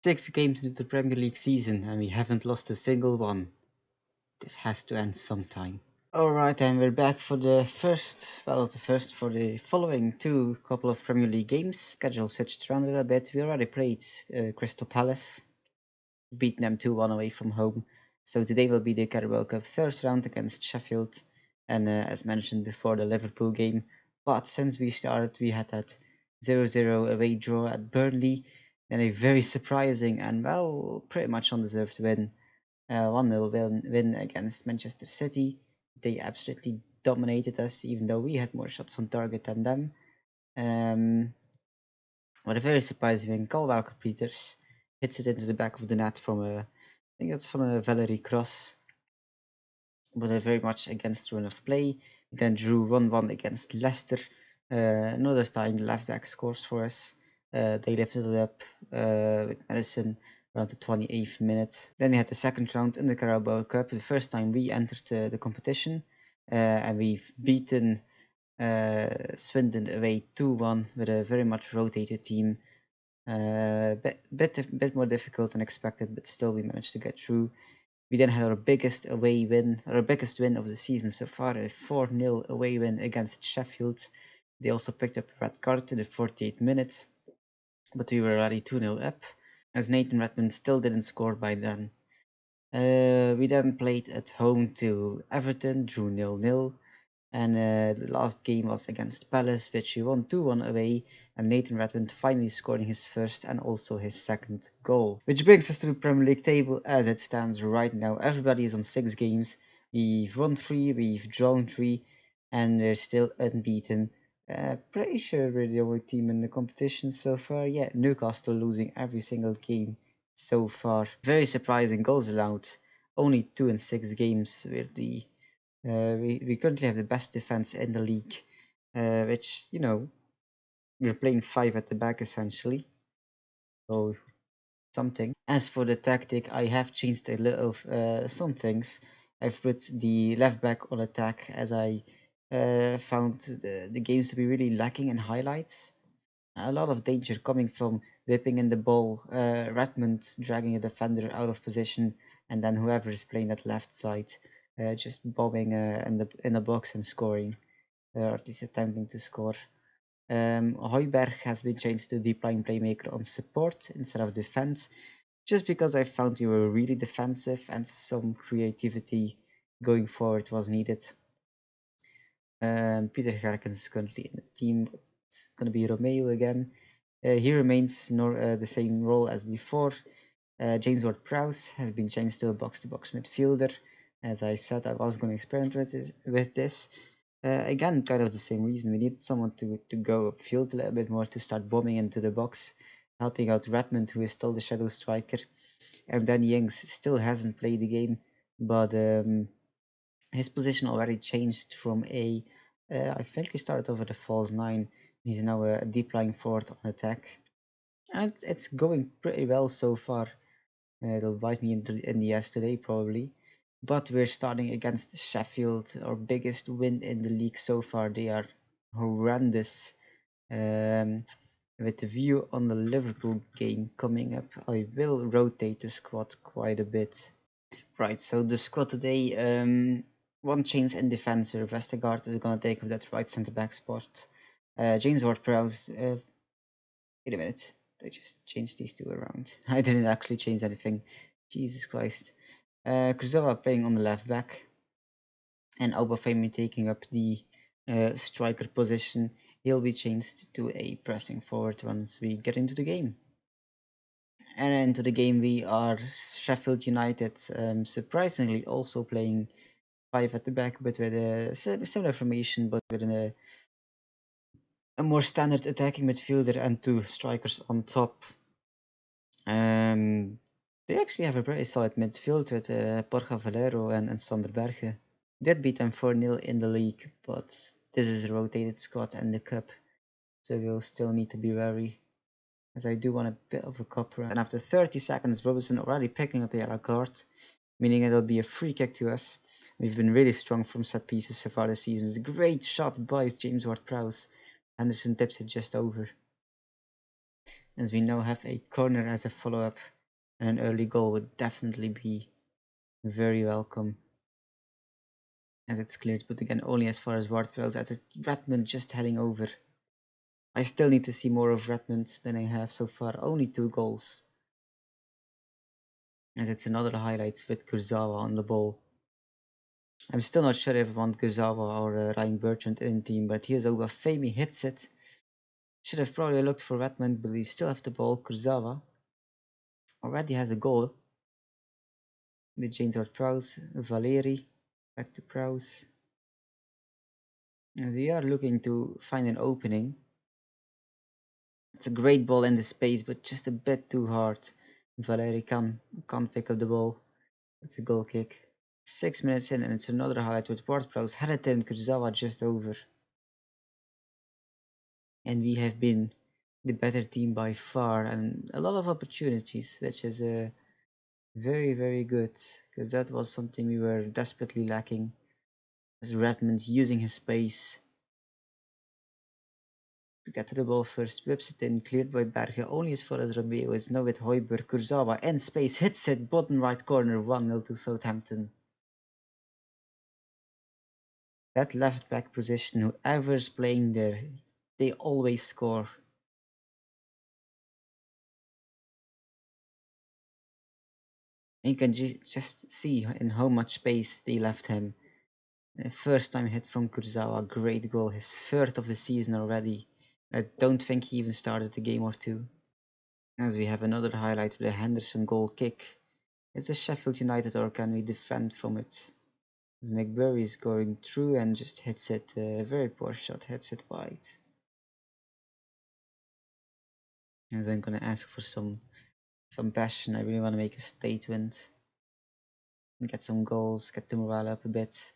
6 games into the Premier League season and we haven't lost a single one. This has to end sometime. Alright, and we're back for the first, for the following couple of Premier League games. Schedule switched around a little bit. We already played Crystal Palace, beat them 2-1 away from home. So today will be the Carabao Cup third round against Sheffield, and as mentioned before, the Liverpool game. But since we started, we had that 0-0 away draw at Burnley, and a very surprising and, well, pretty much undeserved win. 1-0 win against Manchester City. They absolutely dominated us, even though we had more shots on target than them. But a very surprising win. Kyle Walker-Peters hits it into the back of the net from I think it's from a Valerie cross, but a very much against run of play. He then drew 1-1 against Leicester. Another time the left back scores for us. They lifted it up with Madison around the 28th minute. Then we had the second round in the Carabao Cup, the first time we entered the competition, and we've beaten Swindon away 2-1 with a very much rotated team. Bit more difficult than expected, but still we managed to get through. We then had our biggest win of the season so far, a 4-0 away win against Sheffield. They also picked up a red card in the 48th minute, but we were already 2-0 up, as Nathan Redmond still didn't score by then. We then played at home to Everton, drew 0-0. And the last game was against Palace, which we won 2-1 away, and Nathan Redmond finally scoring his first and also his second goal. Which brings us to the Premier League table as it stands right now. Everybody is on 6 games. We've won 3, we've drawn 3, and we're still unbeaten. Pretty sure we're the only team in the competition so far. Yeah, Newcastle losing every single game so far. Very surprising goals allowed. Only 2 in 6 games. We're the we currently have the best defense in the league, which, we're playing 5 at the back essentially. So something. As for the tactic, I have changed a little some things. I've put the left back on attack as I found the games to be really lacking in highlights. A lot of danger coming from whipping in the ball, Redmond dragging a defender out of position, and then whoever is playing that left side just bombing in the box and scoring, or at least attempting to score. Højbjerg has been changed to deep line playmaker on support instead of defense, just because I found we were really defensive and some creativity going forward was needed. Peter Gerkens is currently in the team, but it's going to be Romeo again. He remains the same role as before. James Ward-Prowse has been changed to a box-to-box midfielder. As I said, I was going to experiment with this. Again, kind of the same reason. We need someone to go upfield a little bit more, to start bombing into the box, helping out Redmond, who is still the shadow striker. And Danny Ings still hasn't played the game, but his position already changed from I think he started off at a false 9. He's now a deep lying forward on attack. And it's going pretty well so far. It'll bite me in the ass today, probably. But we're starting against Sheffield, our biggest win in the league so far. They are horrendous. With the view on the Liverpool game coming up, I will rotate the squad quite a bit. Right, so the squad today, one change in defense where Vestergaard is going to take up that right centre back spot. James Ward-Prowse, wait a minute, I just changed these two around. I didn't actually change anything. Jesus Christ. Kurzawa playing on the left back, and Obafemi taking up the striker position. He'll be changed to a pressing forward once we get into the game. And into the game we are Sheffield United, surprisingly also playing 5 at the back, but with a similar formation, but with a more standard attacking midfielder and 2 strikers on top. They actually have a pretty solid midfield with Borja Valero and Sander Berge. Did beat them 4-0 in the league, but this is a rotated squad in the cup, so we'll still need to be wary, as I do want a bit of a cup run. And after 30 seconds, Robinson already picking up the yellow card, meaning it'll be a free kick to us. We've been really strong from set pieces so far this season. It's a great shot by James Ward-Prowse. Henderson tips it just over. as we now have a corner as a follow-up, and an early goal would definitely be very welcome, as it's cleared, but again only as far as Ward-Prowse, as it's Redmond just heading over. I still need to see more of Redmond than I have so far, only 2 goals. As it's another highlight with Kurzawa on the ball. I'm still not sure if I want Kurzawa or Ryan Bertrand in the team, but here's Obafemi hits it. Should have probably looked for Redmond, but he still have the ball. Kurzawa already has a goal. The James Ward-Prowse, Valeri, back to Prowse. As we are looking to find an opening. It's a great ball in the space, but just a bit too hard. Valeri can't pick up the ball. It's a goal kick. 6 minutes in, and it's another highlight with Ward-Prowse, Harrison and Kurzawa just over. And we have been the better team by far, and a lot of opportunities, which is very, very good, because that was something we were desperately lacking. As Redmond using his space to get to the ball first, whips it in, cleared by Berge, only as far as Romeo is now with Heuber. Kurzawa in space, hits it, bottom right corner, 1-0 to Southampton. That left back position, whoever's playing there, they always score. And you can just see in how much space they left him. First time hit from Kurzawa, great goal, his third of the season already. I don't think he even started a game or two. As we have another highlight with a Henderson goal kick. Is this Sheffield United or can we defend from it? As McBurry is going through and just hits it, a very poor shot, hits it wide. As I'm gonna ask for some passion, I really want to make a statement. Get some goals, get the morale up a bit.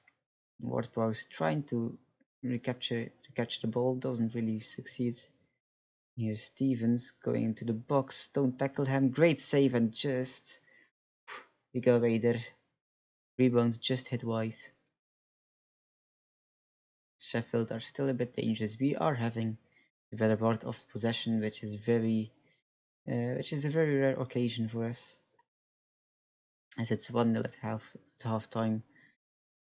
Ward-Prowse trying to recapture the ball, doesn't really succeed. Here's Stevens going into the box, don't tackle him, great save, and just we go away there. Rebounds just hit wide. Sheffield are still a bit dangerous. We are having the better part of possession, which is a very rare occasion for us, as it's 1-0 at half time.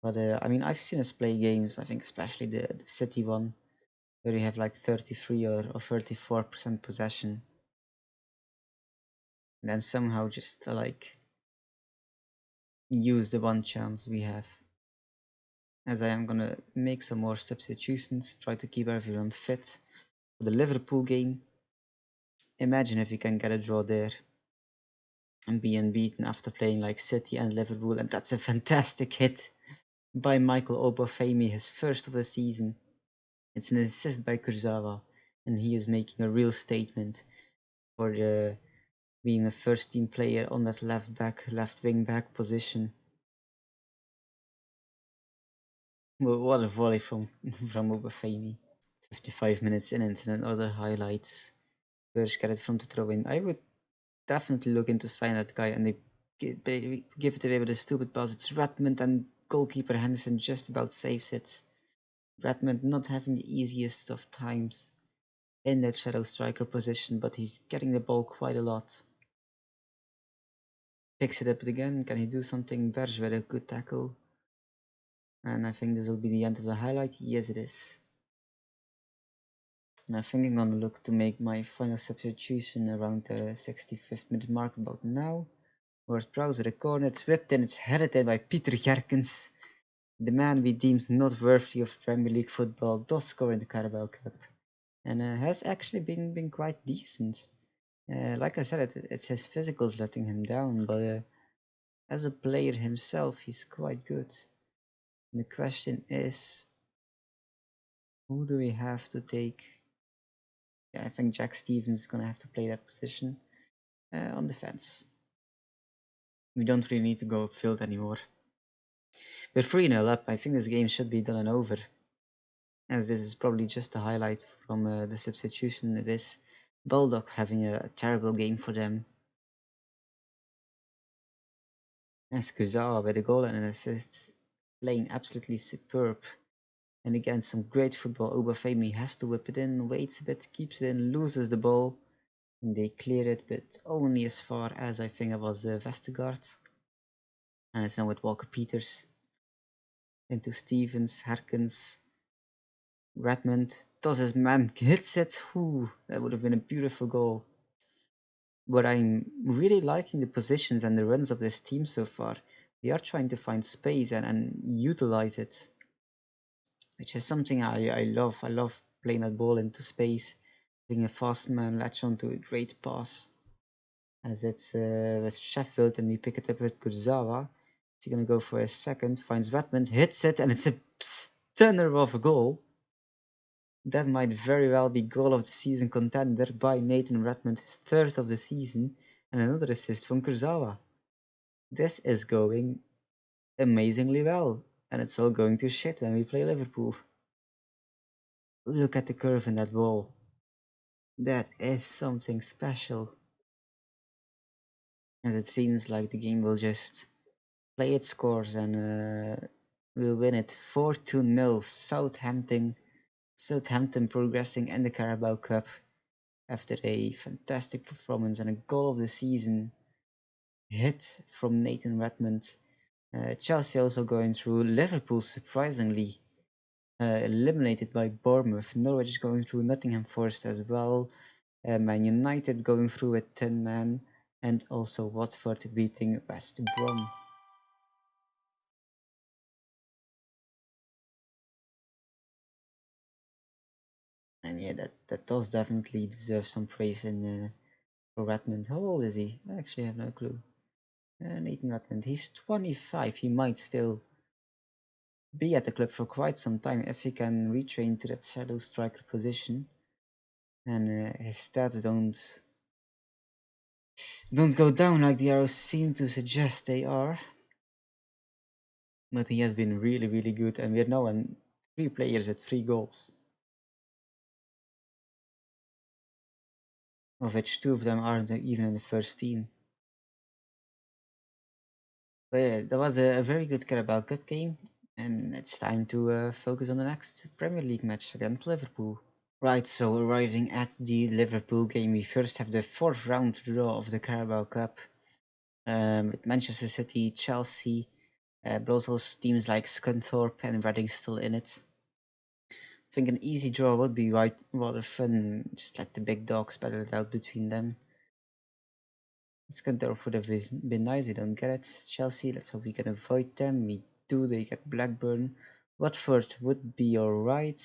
But I mean, I've seen us play games. I think especially the City one, where you have like 33 or 34% possession, and then somehow just like use the one chance we have. As I am gonna make some more substitutions, try to keep everyone fit for the Liverpool game. Imagine if we can get a draw there and be unbeaten after playing like City and Liverpool, and that's a fantastic hit by Michael Obafemi, his first of the season. It's an assist by Kurzawa, and he is making a real statement for being a first team player on that left wing back position. Well, what a volley from Obafemi. 55 minutes in, and another highlights. Birch get it from the throw in. I would definitely look into sign that guy, and they give it away with a stupid pass. It's Redmond, and goalkeeper Henderson just about saves it. Redmond not having the easiest of times in that shadow striker position, but he's getting the ball quite a lot. Picks it up again. Can he do something? Berge with a good tackle. And I think this will be the end of the highlight. Yes, it is. And I think I'm gonna look to make my final substitution around the 65th minute mark about now. Ward-Prowse with a corner, it's whipped in, it's headed in by Peter Gerkens. The man we deemed not worthy of Premier League football does score in the Carabao Cup. And has actually been quite decent. Like I said, it's his physicals letting him down, but as a player himself, he's quite good. And the question is, who do we have to take? Yeah, I think Jack Stevens is going to have to play that position on defense. We don't really need to go upfield anymore. We're 3-0 up. I think this game should be done and over. As this is probably just a highlight from the substitution. It is Bulldog having a terrible game for them. As Kurzawa with a goal and an assist, playing absolutely superb. And again, some great football. Obafemi has to whip it in, waits a bit, keeps it in, loses the ball. and they cleared it, but only as far as I think it was Vestergaard. And it's now with Walker Peters into Stevens, Harkins, Redmond does his man, hits it. Whoo, that would have been a beautiful goal. But I'm really liking the positions and the runs of this team so far. They are trying to find space and utilize it, which is something I love. I love playing that ball into space, being a fast man, latch onto a great pass. As it's with Sheffield, and we pick it up with Kurzawa. He's gonna go for a second, finds Redmond, hits it, and it's a stunner of a goal. That might very well be goal of the season contender by Nathan Redmond, his third of the season, and another assist from Kurzawa. This is going amazingly well, and it's all going to shit when we play Liverpool. Look at the curve in that ball. That is something special. As it seems like the game will just play its course and we'll win it 4-0. Southampton progressing in the Carabao Cup after a fantastic performance and a goal of the season hit from Nathan Redmond. Chelsea also going through. Liverpool surprisingly eliminated by Bournemouth. Norwich is going through. Nottingham Forest as well. Man United going through with 10 men, and also Watford beating West Brom. And yeah, that does definitely deserve some praise in for Redmond. How old is he? I actually have no clue. Nathan Redmond, he's 25. He might still be at the club for quite some time if he can retrain to that shadow striker position. And his stats don't go down like the arrows seem to suggest they are. But he has been really good, and we're now on 3 players with 3 goals, of which 2 of them aren't even in the first team. But yeah, that was a very good Carabao Cup game, and it's time to focus on the next Premier League match against Liverpool. Right, so arriving at the Liverpool game, we first have the 4th round draw of the Carabao Cup with Manchester City, Chelsea, but also teams like Scunthorpe and Reading still in it. I think an easy draw would be rather fun, just let the big dogs battle it out between them. Scunthorpe would have been nice, we don't get it. Chelsea, let's hope we can avoid them. We do, they get Blackburn. Watford would be alright.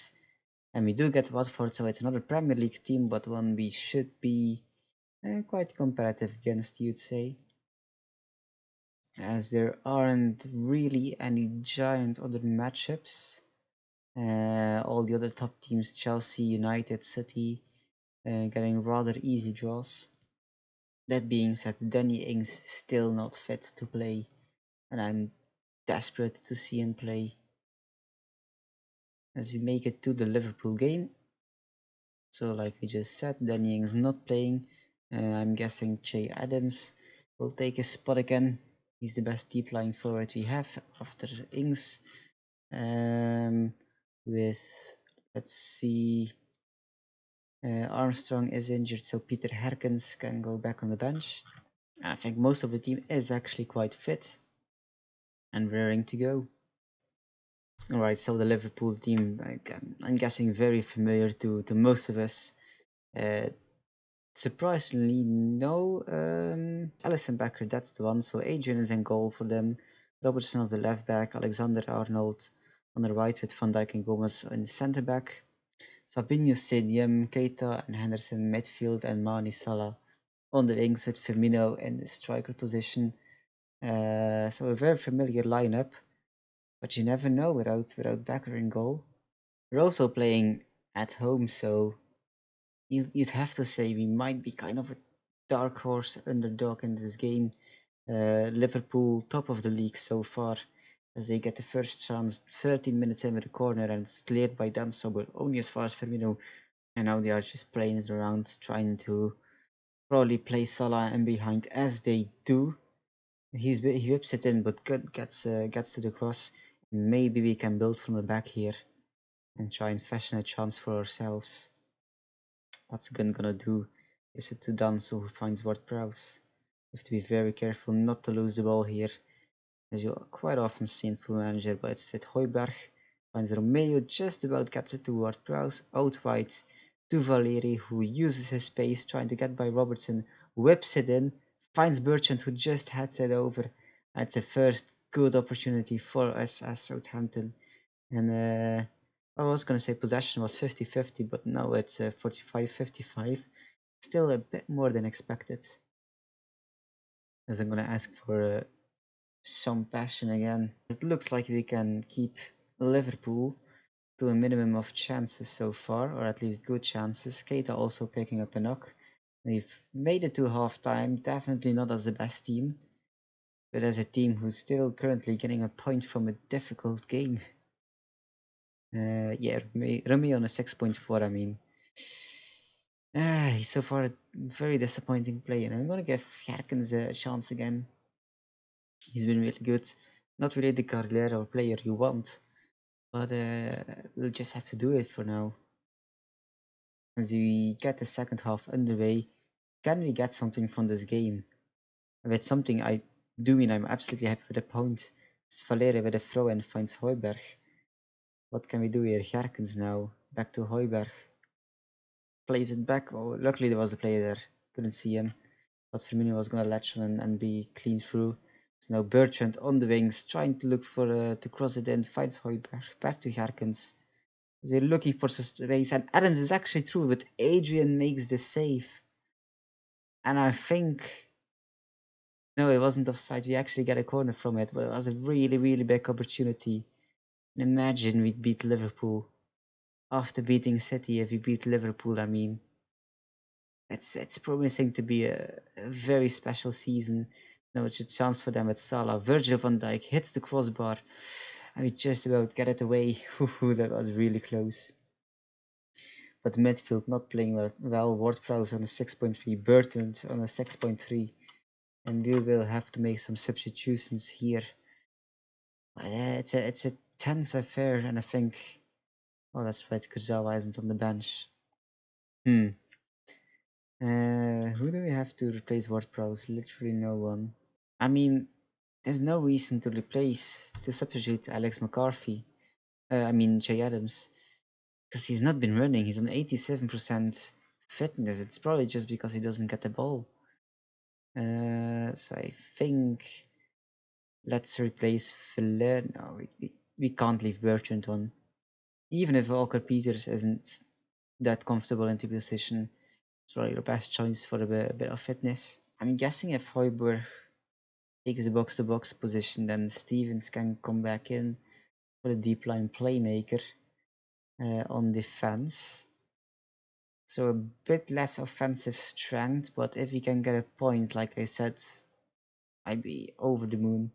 And we do get Watford, so it's another Premier League team, but one we should be quite competitive against, you'd say. As there aren't really any giant other matchups. All the other top teams, Chelsea, United, City, getting rather easy draws. That being said, Danny Ings still not fit to play, and I'm desperate to see him play. As we make it to the Liverpool game, so like we just said, Danny Ings not playing. I'm guessing Che Adams will take his spot again. He's the best deep line forward we have after Ings. With, let's see, Armstrong is injured, so Peter Herkens can go back on the bench. I think most of the team is actually quite fit and raring to go. Alright, so the Liverpool team, I'm guessing very familiar to most of us. Surprisingly, no Alisson Becker, that's the one. So Adrian is in goal for them. Robertson of the left back, Alexander Arnold on the right with Van Dijk and Gomez in centre back. Fabinho Stadium, Keita and Henderson midfield, and Mane Salah on the wings with Firmino in the striker position. So a very familiar lineup, but you never know without Becker in goal. We're also playing at home, so you'd have to say we might be kind of a dark horse underdog in this game. Liverpool top of the league so far, as they get the first chance 13 minutes in with a corner and it's cleared by Dan Sober, only as far as Firmino, and now they are just playing it around, trying to probably play Salah in behind as they do. He whips it in, but gets to the cross. Maybe we can build from the back here and try and fashion a chance for ourselves. What's Gunn gonna do? Is it to Danso who finds Ward-Prowse? You have to be very careful not to lose the ball here, as you quite often see in Full Manager, but it's with Højbjerg. Finds Romeo, just about gets it to Ward-Prowse, out wide to Valeri, who uses his space, trying to get by Robertson, whips it in, finds Bertrand, who just heads it over. That's the first good opportunity for us as Southampton. And I was going to say possession was 50-50, but now it's 45-55. Still a bit more than expected. As I'm going to ask for some passion again. It looks like we can keep Liverpool to a minimum of chances so far, or at least good chances. Keita also picking up a knock. We've made it to half time, definitely not as the best team, but as a team who's still currently getting a point from a difficult game. Yeah, Remy on a 6.4, I mean. He's so far a very disappointing player. I'm gonna give Herkens a chance again. He's been really good. Not really the Carrera player you want, but we'll just have to do it for now. As we get the second half underway, can we get something from this game? If it's something I do mean, I'm absolutely happy with the point. It's Valere with a throw and finds Højbjerg. What can we do here? Herkens now. Back to Højbjerg. Plays it back. Oh, luckily there was a player there. Couldn't see him. But Firmino was gonna latch on and be clean through. So now Bertrand on the wings, trying to look for to cross it in. Finds Højbjerg. Back to Herkens. They're looking for space, and Adams is actually through, but Adrian makes the save. And I think no, it wasn't offside. We actually get a corner from it, but it was a really, really big opportunity. And imagine we'd beat Liverpool after beating City. If we beat Liverpool, I mean, it's promising to be a very special season. Now it's a chance for them at Salah. Virgil van Dijk hits the crossbar, and we just about get it away. That was really close. But midfield not playing well. Ward-Prowse on a 6.3, Bertrand on a 6.3, and we will have to make some substitutions here. But it's a tense affair, and I think, oh, that's right, Kurzawa isn't on the bench. Who do we have to replace Ward-Prowse? Literally no one. I mean, there's no reason to substitute Alex McCarthy. Jay Adams, because he's not been running. He's on 87% fitness. It's probably just because he doesn't get the ball. So I think let's replace Filler. No, we can't leave Bertrand on. Even if Walker Peters isn't that comfortable into position, it's probably the best choice for a bit of fitness. I'm guessing if Højbjerg takes the box-to-box position, then Stevens can come back in for a deep line playmaker on defense. So a bit less offensive strength, but if he can get a point, like I said, I'd be over the moon.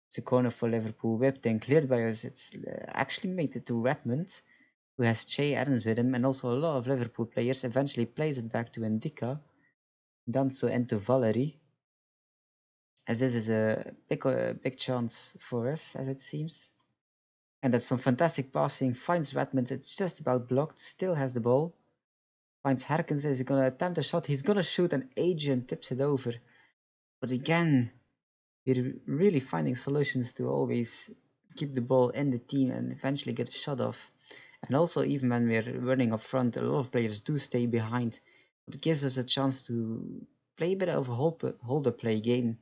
It's a corner for Liverpool, whipped and cleared by us. It's actually made it to Redmond, who has Che Adams with him, and also a lot of Liverpool players. Eventually plays it back to Ndicka, Danso into Valery, as this is a big chance for us, as it seems. And that's some fantastic passing. Finds Redmond, it's just about blocked, still has the ball. Finds Herkens, is gonna attempt a shot. He's gonna shoot, and Adrian tips it over. But again, we're really finding solutions to always keep the ball in the team and eventually get a shot off. And also, even when we're running up front, a lot of players do stay behind. But it gives us a chance to play a bit of a hold up play game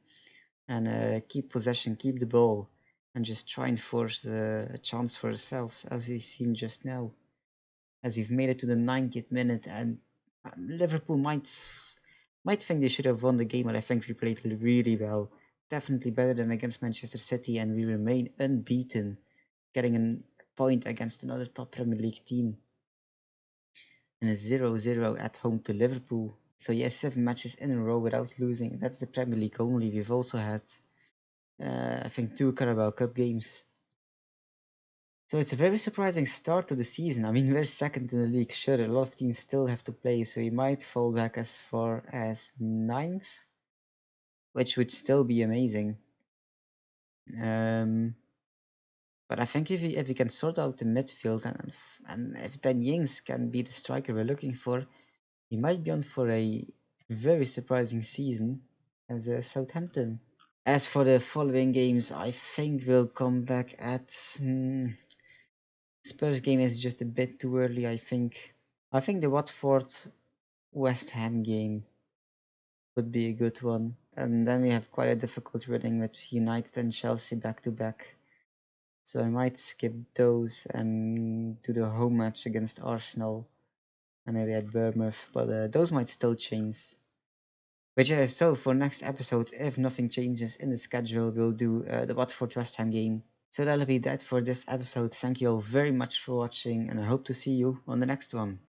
and keep possession, keep the ball, and just try and force a chance for ourselves, as we've seen just now. As we've made it to the 90th minute, and Liverpool might think they should have won the game, but I think we played really well. Definitely better than against Manchester City, and we remain unbeaten, getting a point against another top Premier League team. And a 0-0 at home to Liverpool. So yes, 7 matches in a row without losing. That's the Premier League only. We've also had, I think, 2 Carabao Cup games. So it's a very surprising start to the season. I mean, we're second in the league. Sure, a lot of teams still have to play, so we might fall back as far as 9th, which would still be amazing. But I think if we can sort out the midfield and if Dan Ings can be the striker we're looking for, he might be on for a very surprising season as Southampton. As for the following games, I think we'll come back at Spurs game is just a bit too early. I think the Watford West Ham game would be a good one, and then we have quite a difficult running with United and Chelsea back to back. So I might skip those and do the home match against Arsenal and maybe at Bournemouth, but those might still change. But yeah, so for next episode, if nothing changes in the schedule, we'll do the Watford West Ham game. So that'll be that for this episode. Thank you all very much for watching, and I hope to see you on the next one.